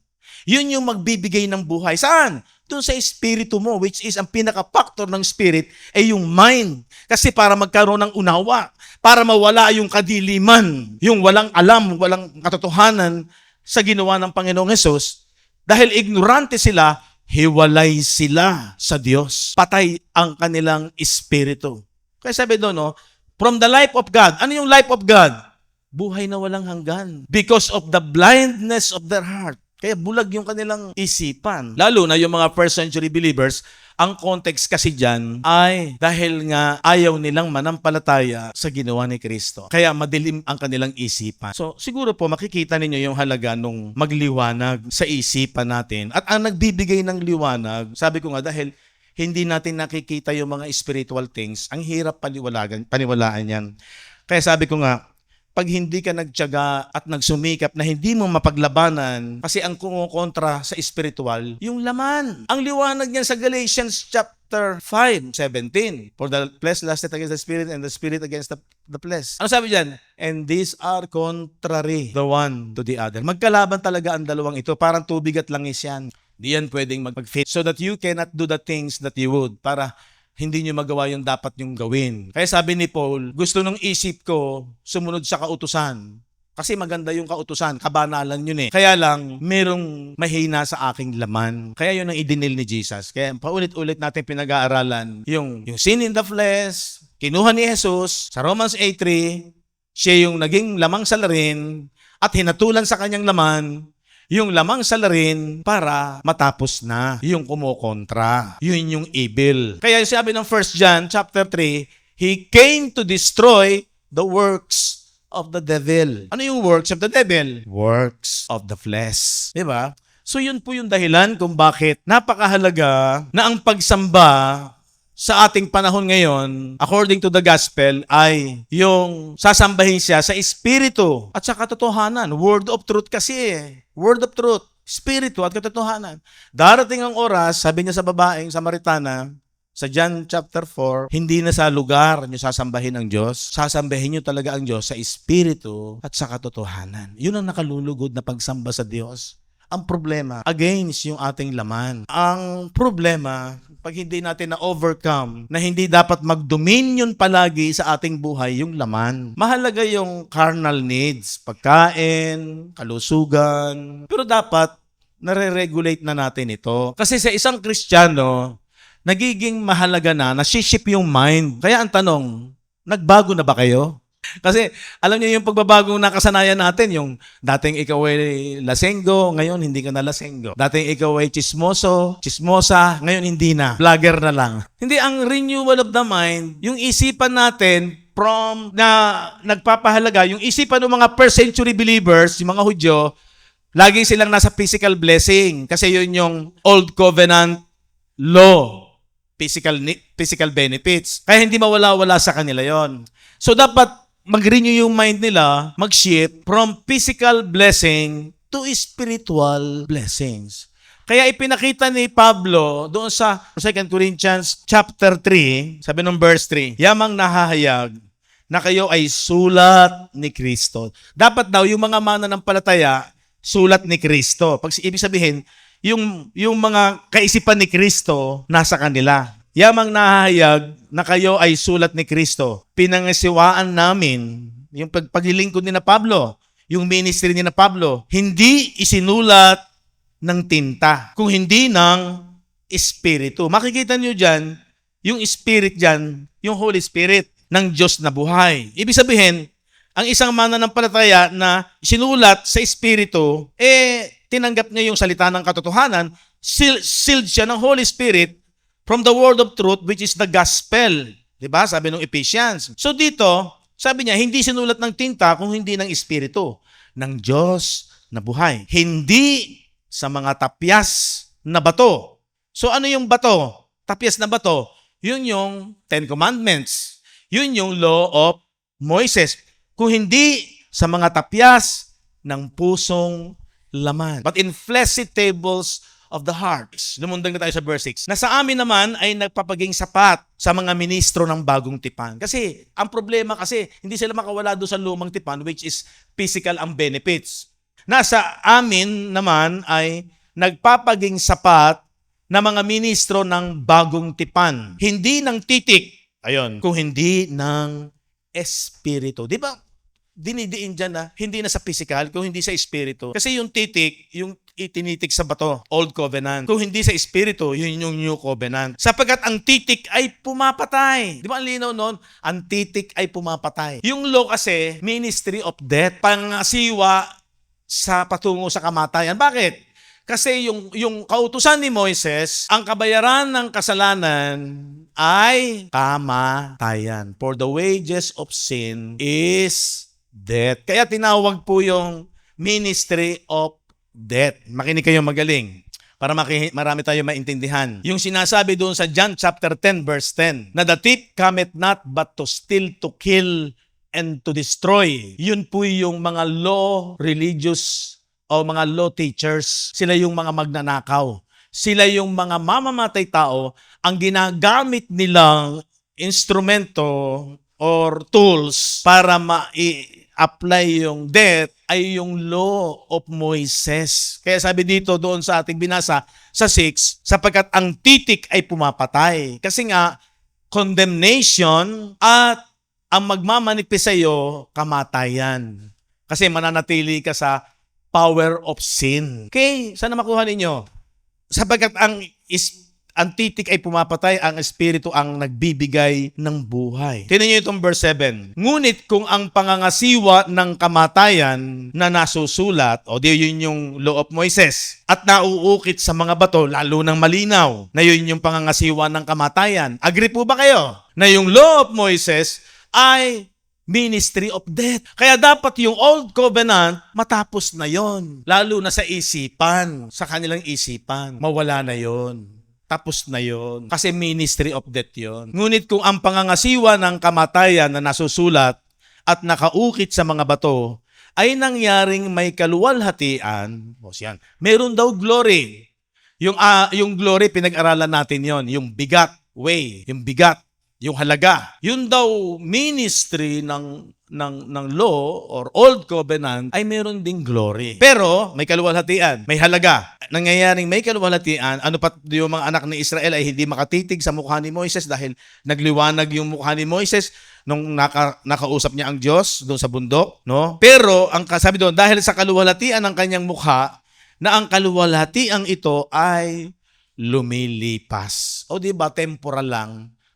Yun yung magbibigay ng buhay. Saan? Doon sa espiritu mo, which is ang pinaka-factor ng spirit, ay yung mind. Kasi para magkaroon ng unawa, para mawala yung kadiliman, yung walang alam, walang katotohanan sa ginawa ng Panginoong Hesus, dahil ignorante sila, hiwalay sila sa Diyos. Patay ang kanilang espiritu. Kaya sabi doon, no, from the life of God, ano yung life of God? Buhay na walang hanggan. Because of the blindness of their heart. Kaya bulag yung kanilang isipan. Lalo na yung mga first century believers, ang context kasi dyan ay dahil nga ayaw nilang manampalataya sa ginawa ni Kristo. Kaya madilim ang kanilang isipan. So siguro po makikita ninyo yung halaga nung magliwanag sa isipan natin. At ang nagbibigay ng liwanag, sabi ko nga dahil hindi natin nakikita yung mga spiritual things, ang hirap paniwalaan yan. Kaya sabi ko nga, pag hindi ka nagtiyaga at nagsumikap na hindi mo mapaglabanan kasi ang kumukontra sa spiritual, yung laman. Ang liwanag niyan sa Galatians chapter 5:17. For the flesh lusteth against the spirit and the spirit against the flesh. Ano sabi diyan? And these are contrary the one to the other. Magkalaban talaga ang dalawang ito. Parang tubig at langis yan. Di yan pwedeng mag-fit. So that you cannot do the things that you would. Para hindi nyo magawa yung dapat nyong gawin. Kaya sabi ni Paul, gusto ng isip ko sumunod sa kautusan. Kasi maganda yung kautusan, kabanalan yun eh. Kaya lang, merong mahina sa aking laman. Kaya yun ang idinil ni Jesus. Kaya paulit-ulit natin pinag-aaralan yung sin in the flesh, kinuha ni Jesus sa Romans 8:3, siya yung naging lamang salarin at hinatulan sa kanyang laman, yung lamang salarin para matapos na yung kumukontra. Yun yung evil. Kaya sabi ng 1 John chapter 3, He came to destroy the works of the devil. Ano yung works of the devil? Works of the flesh. Diba? So yun po yung dahilan kung bakit napakahalaga na ang pagsamba sa ating panahon ngayon, according to the gospel, ay yung sasambahin siya sa espiritu at sa katotohanan. Word of truth kasi eh. Word of truth, espiritu at katotohanan. Darating ang oras, sabi niya sa babaeng Samaritana, sa John chapter 4, hindi na sa lugar niyo sasambahin ang Diyos. Sasambahin niyo talaga ang Diyos sa espiritu at sa katotohanan. Yun ang nakalulugod na pagsamba sa Diyos. Ang problema, against yung ating laman. Ang problema, pag hindi natin na-overcome, na hindi dapat mag-dominion palagi sa ating buhay yung laman. Mahalaga yung carnal needs, pagkain, kalusugan, pero dapat nare-regulate na natin ito. Kasi sa isang Kristiyano, nagiging mahalaga na, nasiship yung mind. Kaya ang tanong, nagbago na ba kayo? Kasi alam niyo yung pagbabagong nakasanayan natin, yung dating ikaw ay lasenggo, ngayon hindi ka na lasenggo. Dating ikaw ay chismosa, ngayon hindi na. Vlogger na lang. Hindi, ang renewal of the mind, yung isipan natin from na nagpapahalaga, yung isipan ng mga first century believers, yung mga Hudyo, laging silang nasa physical blessing. Kasi yun yung old covenant law, physical benefits. Kaya hindi mawala-wala sa kanila yon. So dapat mag-renew yung mind nila, mag-shift from physical blessing to spiritual blessings. Kaya ipinakita ni Pablo doon sa 2 Corinthians chapter 3, sabi ng verse 3, yamang nahahayag na kayo ay sulat ni Kristo. Dapat daw yung mga mananampalataya, sulat ni Kristo. Ibig sabihin, yung mga kaisipan ni Kristo nasa kanila. Yamang nahahayag na kayo ay sulat ni Kristo. Pinangasiwaan namin yung paglilingkod ni na Pablo, yung ministry ni na Pablo, hindi isinulat ng tinta, kung hindi ng Espiritu. Makikita niyo dyan, yung Spirit dyan, yung Holy Spirit ng Diyos na buhay. Ibig sabihin, ang isang mananampalataya na sinulat sa Espiritu, tinanggap niya yung salita ng katotohanan, sealed siya ng Holy Spirit from the word of truth, which is the gospel. Diba? Sabi ng Ephesians. So dito, sabi niya, hindi sinulat ng tinta kung hindi ng Espiritu, ng Diyos na buhay. Hindi sa mga tapyas na bato. So ano yung bato? Tapyas na bato. Yun yung Ten Commandments. Yun yung Law of Moses. Kung hindi sa mga tapyas ng pusong laman. But in fleshy tables of the hearts. Lumundang na tayo sa verse 6. Na sa amin naman ay nagpapaging sapat sa mga ministro ng bagong tipan. Kasi ang problema kasi hindi sila makawala doon sa lumang tipan, which is physical ang benefits. Nasa amin naman ay nagpapaging sapat na mga ministro ng bagong tipan. Hindi ng titik, kung hindi ng Espiritu. Di ba? Dinidiin dyan na hindi na sa physical, kung hindi sa Espiritu. Kasi yung titik, yung itinitik sa bato, Old Covenant. Kung hindi sa Espiritu, yun yung New Covenant. Sapagkat ang titik ay pumapatay. Di ba ang linaw nun? Ang titik ay pumapatay. Yung law kasi, ministry of death, pangasiwa sa patungo sa kamatayan. Bakit? Kasi yung kautusan ni Moises, ang kabayaran ng kasalanan ay kamatayan. For the wages of sin is death. Kaya tinawag po yung ministry of death. Makinig kayo magaling para marami tayo maintindihan. Yung sinasabi doon sa John chapter 10 verse 10, na the thief cometh not but to steal, to kill, and to destroy. Yun po yung mga law religious o mga law teachers. Sila yung mga magnanakaw. Sila yung mga mamamatay tao. Ang ginagamit nilang instrumento or tools para ma-apply yung death ay yung law of Moises. Kaya sabi dito doon sa ating binasa sa 6, sapagkat ang titik ay pumapatay. Kasi nga, condemnation at ang magmamanipis sa iyo, kamatayan. Kasi mananatili ka sa power of sin. Okay, sana makuha ninyo. Sapagkat ang titik ay pumapatay, ang Espiritu ang nagbibigay ng buhay. Tingnan niyo itong verse 7. Ngunit kung ang pangangasiwa ng kamatayan na nasusulat, o di yun yung Law of Moises, at nauukit sa mga bato, lalo ng malinaw, na yun yung pangangasiwa ng kamatayan. Agree po ba kayo? Na yung Law of Moises ay ministry of death. Kaya dapat yung Old Covenant, matapos na yon. Lalo na sa isipan, sa kanilang isipan. Mawala na yon. Tapos na yon. Kasi ministry of death yon. Ngunit kung ang pangangasiwa ng kamatayan na nasusulat at nakaukit sa mga bato ay nangyaring may kaluwalhatian, meron daw glory. Yung glory, pinag-aralan natin yon. Yung bigat, yung bigat. Yung halaga. Yun daw ministry ng law or Old Covenant ay meron ding glory. Pero may kaluwalhatian, may halaga. Nangyayaring may kaluwalhatian, ano pa yung mga anak ni Israel ay hindi makatitig sa mukha ni Moises dahil nagliwanag yung mukha ni Moises nung nakausap niya ang Diyos doon sa bundok, no? Pero ang sabi doon, dahil sa kaluwalhatian ng kanyang mukha, na ang kaluwalhatian ito ay lumilipas. O di ba temporal lang,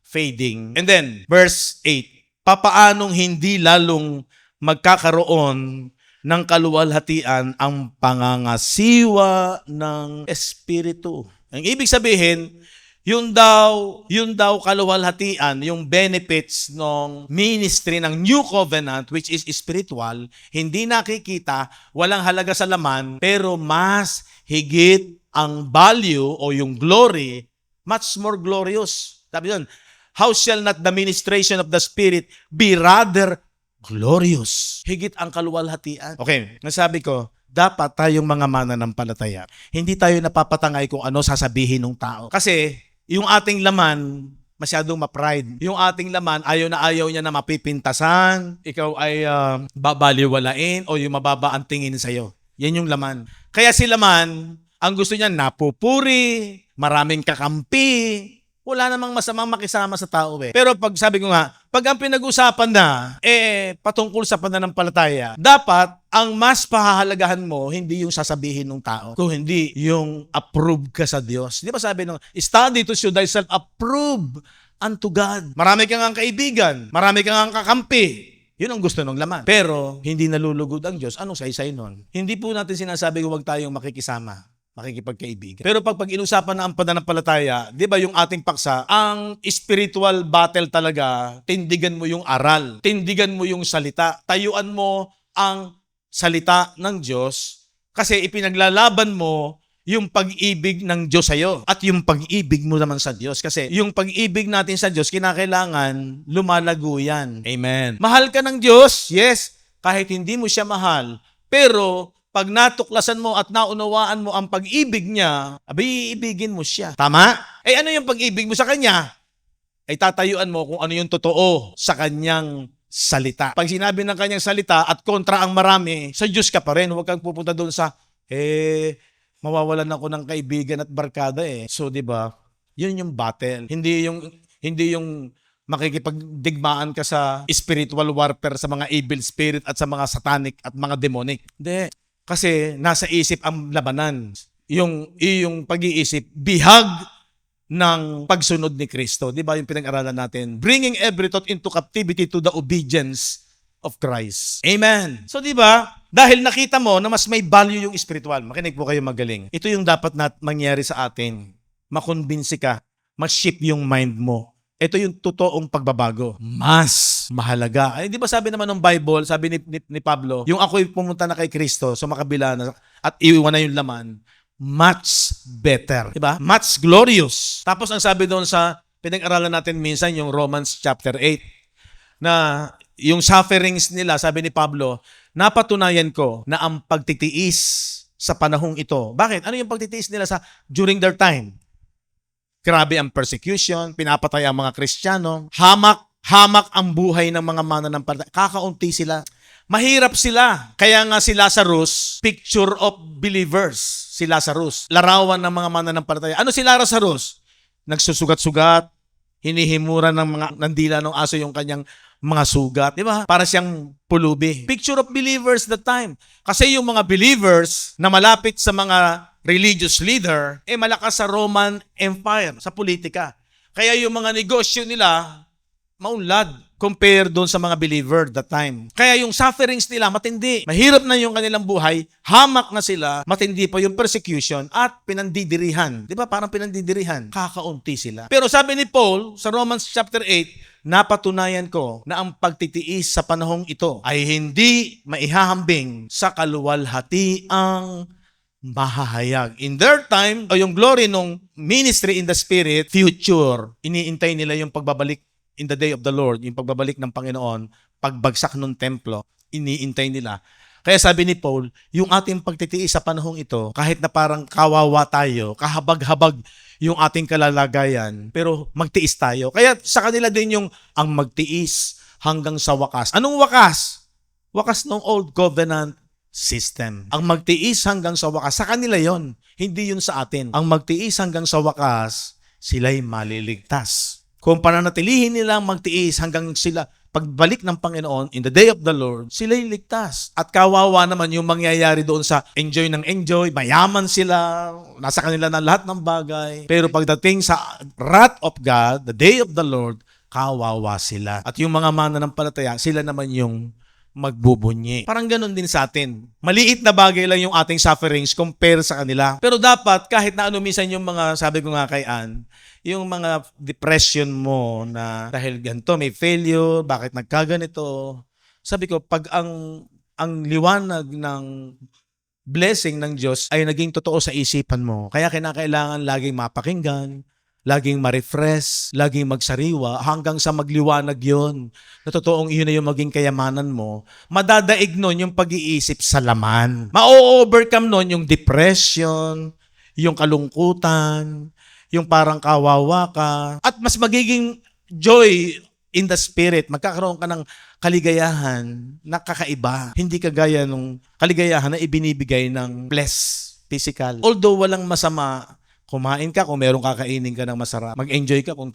fading. And then, verse 8, papaanong hindi lalong magkakaroon ng kaluwalhatian ang pangangasiwa ng Espiritu. Ang ibig sabihin, yun daw kaluwalhatian, yung benefits ng ministry ng New Covenant, which is spiritual, hindi nakikita, walang halaga sa laman, pero mas higit ang value o yung glory, much more glorious. Sabi yun, how shall not the ministration of the Spirit be rather glorious? Higit ang kaluwalhatian. Okay, nasabi ko, dapat tayong mga mananampalataya, hindi tayo napapatangay kung ano sasabihin ng tao. Kasi yung ating laman, masyadong ma-pride. Yung ating laman, ayaw niya na mapipintasan, ikaw ay babaliwalain o yung mababa ang tingin sa'yo. Yan yung laman. Kaya si laman, ang gusto niya napupuri, maraming kakampi, wala namang masamang makisama sa tao eh. Pero pag sabi ko nga, pag ang pinag-usapan na, patungkol sa pananampalataya, dapat ang mas pahahalagahan mo, hindi yung sasabihin ng tao, kung hindi yung approve ka sa Diyos. Di ba sabi nung, study to show thyself approved unto God. Marami kang ang kaibigan, marami kang ang kakampi. Yun ang gusto ng laman. Pero hindi nalulugod ang Diyos. Anong saysay nun? Hindi po natin sinasabi kung huwag tayong makikisama, makikipagkaibigan. Pero pag inusapan na ang pananampalataya, di ba yung ating paksa, ang spiritual battle talaga, tindigan mo yung aral, tindigan mo yung salita, tayuan mo ang salita ng Diyos kasi ipinaglalaban mo yung pag-ibig ng Diyos sa'yo at yung pag-ibig mo naman sa Diyos. Kasi yung pag-ibig natin sa Diyos, kinakailangan lumalago yan. Amen. Mahal ka ng Diyos? Yes. Kahit hindi mo siya mahal. Pero pag natuklasan mo at naunawaan mo ang pag-ibig niya, iibigin mo siya. Tama? Ano yung pag-ibig mo sa Kanya? Tatayuan mo kung ano yung totoo sa Kanyang salita. Pag sinabi ng Kanyang salita at kontra ang marami, sa Diyos ka pa rin. Huwag kang pupunta doon sa, mawawalan ako ng kaibigan at barkada eh. So, di ba? Yun yung battle. Hindi yung makikipagdigmaan ka sa spiritual warfare sa mga evil spirit at sa mga satanic at mga demonic. Hindi. Kasi nasa isip ang labanan. Yung pag-iisip, bihag ng pagsunod ni Kristo. Di ba yung pinag-aralan natin? Bringing every thought into captivity to the obedience of Christ. Amen. So di ba, dahil nakita mo na mas may value yung spiritual, makinig po kayo magaling. Ito yung dapat mangyari sa atin. Makonbinsi ka, mas-shift yung mind mo. Ito yung totoong pagbabago. Mas mahalaga. Di ba sabi naman ng Bible, sabi ni Pablo, yung ako'y pumunta na kay Kristo, sumakabila na at iwan na yung laman, much better. Di ba? Much glorious. Tapos ang sabi doon sa pinag-aralan natin minsan, yung Romans chapter 8, na yung sufferings nila, sabi ni Pablo, napatunayan ko na ang pagtitiis sa panahong ito. Bakit? Ano yung pagtitiis nila during their time? Grabe ang persecution, pinapatay ang mga Kristiyano, hamak ang buhay ng mga mananampalataya. Kakaunti sila. Mahirap sila. Kaya nga si Lazarus, picture of believers. Si Lazarus, larawan ng mga mananampalataya. Ano si Lazarus? Nagsusugat-sugat, hinihimuran ng mga nandila ng aso yung kanyang mga sugat. Di ba? Para siyang pulubi. Picture of believers that time. Kasi yung mga believers na malapit sa mga religious leader, malakas sa Roman Empire, sa politika. Kaya yung mga negosyo nila, maunlad compare doon sa mga believer that time. Kaya yung sufferings nila, matindi. Mahirap na yung kanilang buhay, hamak na sila, matindi pa yung persecution at pinandidirihan. Di ba? Parang pinandidirihan. Kakaunti sila. Pero sabi ni Paul sa Romans chapter 8, napatunayan ko na ang pagtitiis sa panahong ito ay hindi maihahambing sa kaluwalhatiang mahahayag. In their time, yung glory ng ministry in the Spirit, future, iniintay nila yung pagbabalik in the day of the Lord, yung pagbabalik ng Panginoon, pagbagsak ng templo, iniintay nila. Kaya sabi ni Paul, yung ating pagtitiis sa panahong ito, kahit na parang kawawa tayo, kahabag-habag yung ating kalalagayan, pero magtiis tayo. Kaya sa kanila din yung ang magtiis hanggang sa wakas. Anong wakas? Wakas ng old covenant system. Ang magtiis hanggang sa wakas, sa kanila yon, hindi yun sa atin. Ang magtiis hanggang sa wakas, sila'y maliligtas. Kung pananatilihin nila ang magtiis hanggang sila pagbalik ng Panginoon in the day of the Lord, sila'y ligtas. At kawawa naman yung mangyayari doon sa enjoy ng enjoy, mayaman sila, nasa kanila na lahat ng bagay. Pero pagdating sa wrath of God, the day of the Lord, kawawa sila. At yung mga mananampalataya, sila naman yung magbubunyi. Parang ganun din sa atin. Maliit na bagay lang yung ating sufferings compare sa kanila. Pero dapat, kahit na minsan yung mga, sabi ko nga kay Ann, yung mga depression mo na dahil ganito, may failure, bakit nagkaganito. Sabi ko, pag ang liwanag ng blessing ng Diyos ay naging totoo sa isipan mo, kaya kinakailangan laging mapakinggan, laging ma-refresh, laging magsariwa, hanggang sa magliwanag yun. Na totoong iyon na yung maging kayamanan mo, madadaig nun yung pag-iisip sa laman. Ma-overcome nun yung depression, yung kalungkutan, yung parang kawawa ka, at mas magiging joy in the spirit. Magkakaroon ka ng kaligayahan na kakaiba. Hindi kagaya nung kaligayahan na ibinibigay ng flesh, physical. Although walang masama, kumain ka kung merong kakainin ka ng masarap. Mag-enjoy ka kung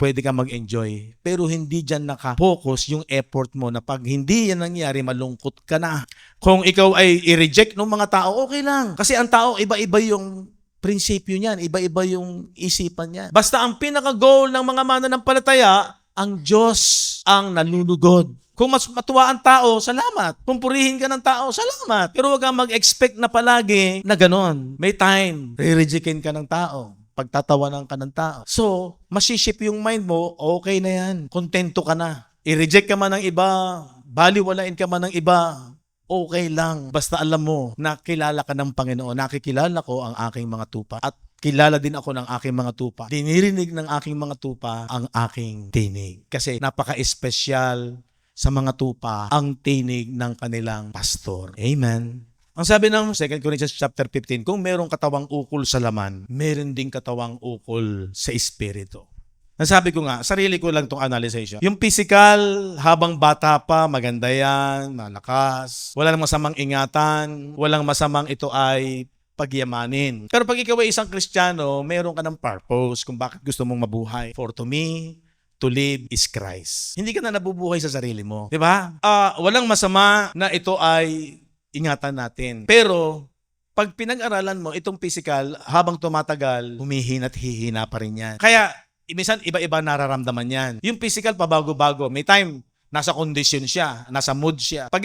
pwede ka mag-enjoy. Pero hindi dyan naka-focus yung effort mo na pag hindi yan nangyari, malungkot ka na. Kung ikaw ay i-reject ng mga tao, okay lang. Kasi ang tao, iba-iba yung prinsipyo niyan. Iba-iba yung isipan niyan. Basta ang pinaka-goal ng mga mananampalataya, ang Diyos ang nalulugod. Kung mas matuwa ang tao, salamat. Kung purihin ka ng tao, salamat. Pero huwag kang mag-expect na palagi na ganon. May time, re-rejectin ka ng tao. Pagtatawanan ka ng tao. So, masiship yung mind mo, okay na yan. Kontento ka na. I-reject ka man ng iba, baliwalain ka man ng iba, okay lang. Basta alam mo na kilala ka ng Panginoon. Nakikilala ko ang aking mga tupa. At kilala din ako ng aking mga tupa. Dinirinig ng aking mga tupa ang aking tinig. Kasi napaka-espesyal sa mga tupa ang tinig ng kanilang pastor. Amen. Ang sabi ng 2 Corinthians chapter 15, kung merong katawang ukol sa laman, meron ding katawang ukol sa espiritu. Nasabi ko nga, sarili ko lang itong analysis. Yung physical, habang bata pa, maganda yan, malakas, walang masamang ingatan, walang masamang ito ay pagyamanin. Pero pag ikaw ay isang Kristiyano, meron ka ng purpose kung bakit gusto mong mabuhay. For to me, to live is Christ. Hindi ka na nabubuhay sa sarili mo. Di ba? Walang masama na ito ay ingatan natin. Pero, pag pinag-aralan mo, itong physical, habang tumatagal, humihina at hihina pa rin yan. Kaya, minsan, iba-iba nararamdaman yan. Yung physical, pabago-bago. May time, nasa condition siya, nasa mood siya. Pag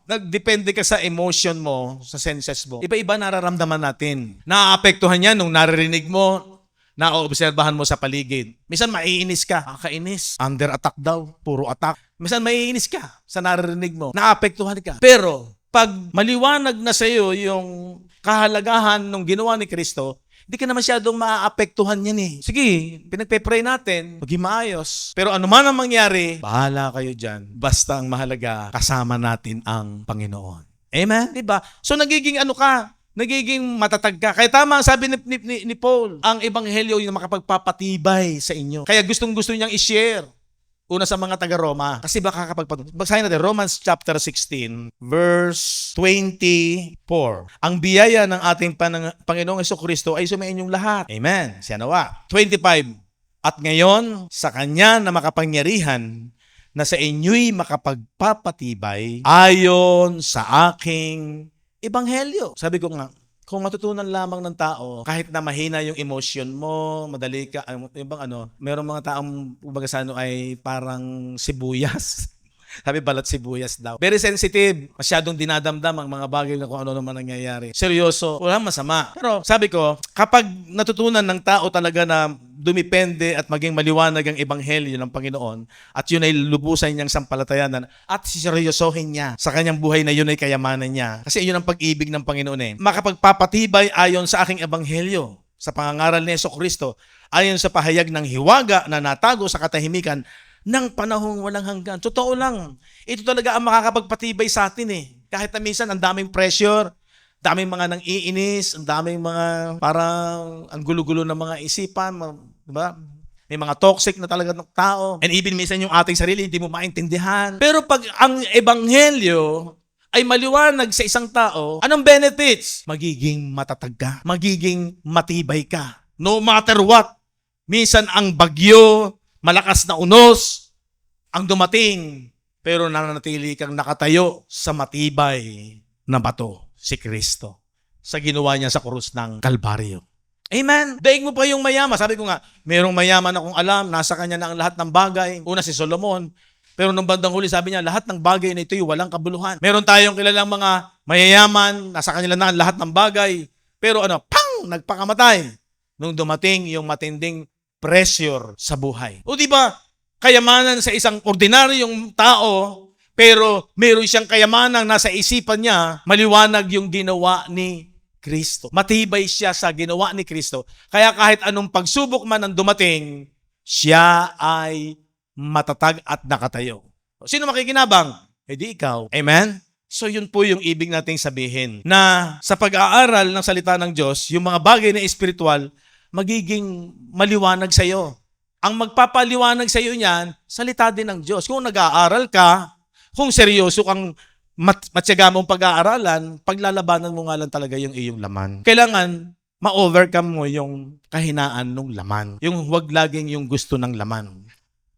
nagdepende ka sa emotion mo, sa senses mo, iba-iba nararamdaman natin. Naaapektuhan yan nung naririnig mo, naoobserbahan mo sa paligid. Minsan maiinis ka, kakainis. Under attack daw, puro attack. Minsan maiinis ka sa naririnig mo, naapektuhan ka. Pero pag maliwanag na sa iyo yung kahalagahan ng ginawa ni Kristo, hindi ka na masyadong maaapektuhan yan eh. Sige, pinagpe-pray natin, maging maayos. Pero ano man ang mangyari, bahala kayo dyan. Basta ang mahalaga, kasama natin ang Panginoon. Amen? Diba? So nagiging ano ka? Nagiging matatag ka. Kaya tama ang sabi ni Paul, ang ebanghelyo yung makapagpapatibay sa inyo. Kaya gustong-gusto niyang i-share. Una sa mga taga-Roma. Kasi baka basahin natin, Romans chapter 16, verse 24. Ang biyaya ng ating Panginoong Jesucristo ay sumainyong lahat. Amen. Siya nawa. 25. At ngayon, sa Kanya na makapangyarihan, na sa inyo'y makapagpapatibay ayon sa aking ebanghelyo. Sabi ko nga, kung matutunan lamang ng tao, kahit na mahina yung emotion mo, madali ka, merong mga taong, kumbaga sa ay parang sibuyas. Sabi balat sibuyas daw. Very sensitive. Masyadong dinadamdam ang mga bagay na kung ano naman nangyayari. Seryoso. Walang masama. Pero sabi ko, kapag natutunan ng tao talaga na dumipende at maging maliwanag ang ebanghelyo ng Panginoon at yun ay lubusan niyang sampalatayanan at seryosohin niya sa kanyang buhay na yun ay kayamanan niya. Kasi yun ang pag-ibig ng Panginoon eh. Makapagpapatibay ayon sa aking ebanghelyo sa pangangaral ni Jesucristo ayon sa pahayag ng hiwaga na natago sa katahimikan ng panahong walang hanggan. Totoo lang. Ito talaga ang makakapagpatibay sa atin eh. Kahit na minsan ang daming pressure, daming mga nang iinis, ang daming mga parang ang gulo-gulo ng mga isipan, diba? May mga toxic na talaga ng tao. And even minsan yung ating sarili, hindi mo maintindihan. Pero pag ang ebanghelyo ay maliwanag sa isang tao, anong benefits? Magiging matatag ka. Magiging matibay ka. No matter what. Minsan ang bagyo, malakas na unos ang dumating, pero nananatili kang nakatayo sa matibay na bato, si Kristo, sa ginawa niya sa krus ng Kalbaryo. Amen. Daig mo pa yung mayaman. Sabi ko nga, merong mayaman akong alam, nasa kanya na ang lahat ng bagay. Una si Solomon, pero nung bandang huli sabi niya, lahat ng bagay na ito'y walang kabuluhan. Meron tayong kilalang mga mayayaman, nasa kanila na ang lahat ng bagay, pero nagpakamatay nung dumating yung matinding pressure sa buhay. O di ba, kayamanan sa isang ordinaryong tao, pero meron siyang kayamanang nasa isipan niya, maliwanag yung ginawa ni Kristo. Matibay siya sa ginawa ni Kristo. Kaya kahit anong pagsubok man ang dumating, siya ay matatag at nakatayo. Sino makikinabang? Eh di ikaw. Amen? So yun po yung ibig nating sabihin na sa pag-aaral ng salita ng Diyos, yung mga bagay na espiritual, magiging maliwanag sa iyo. Ang magpapaliwanag sa iyo niyan, salita din ng Diyos. Kung nag-aaral ka, kung seryoso kang matyaga mong pag-aaralan, paglalabanan mo nga lang talaga yung iyong laman. Kailangan ma-overcome mo yung kahinaan ng laman. Yung huwag laging yung gusto ng laman.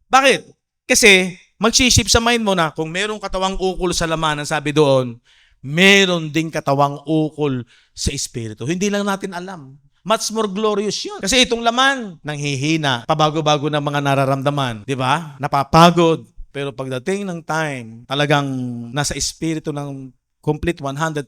Bakit? Kasi magsisip sa mind mo na kung merong katawang ukol sa laman, ang sabi doon, meron ding katawang ukol sa espiritu. Hindi lang natin alam. Much more glorious yun. Kasi itong laman, nanghihina, pabago-bago ng mga nararamdaman. Di ba? Napapagod. Pero pagdating ng time, talagang nasa espiritu ng complete 100%,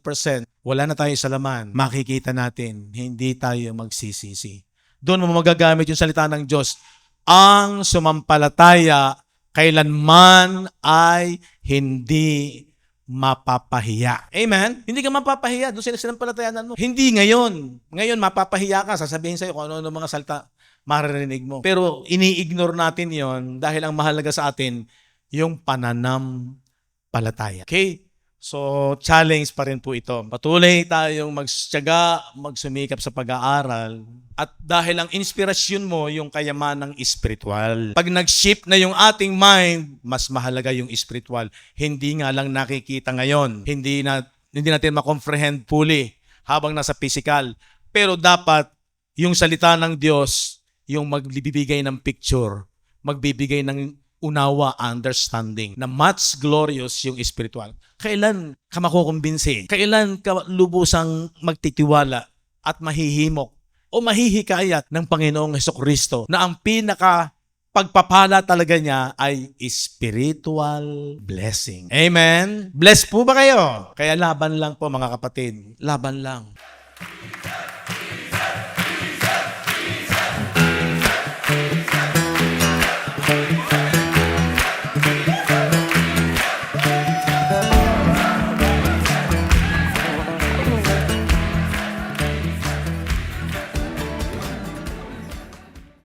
wala na tayo sa laman, makikita natin, hindi tayo magsisisi. Doon mo magagamit yung salita ng Diyos. Ang sumampalataya kailanman ay hindi mapapahiya. Amen? Hindi ka mapapahiya doon sa sinampalatayanan mo. Hindi ngayon. Ngayon, mapapahiya ka. Sasabihin sa'yo kung ano-ano mga salita maririnig mo. Pero ini-ignore natin yon dahil ang mahalaga sa atin, yung pananampalataya. Okay? So, challenge pa rin po ito. Patuloy tayong magtiyaga, magsumikap sa pag-aaral. At dahil ang inspirasyon mo, yung kayamanang espiritual. Pag nag-shift na yung ating mind, mas mahalaga yung espiritual. Hindi nga lang nakikita ngayon. Hindi natin ma-comprehend fully habang nasa physical. Pero dapat yung salita ng Diyos, yung magbibigay ng picture, magbibigay ng unawa, understanding, na much glorious yung spiritual. Kailan ka makukumbinsi? Kailan ka lubusang magtitiwala at mahihimok o mahihikayat ng Panginoong Hesukristo na ang pinaka pagpapala talaga niya ay spiritual blessing. Amen? Bless po ba kayo? Kaya laban lang po mga kapatid. Laban lang.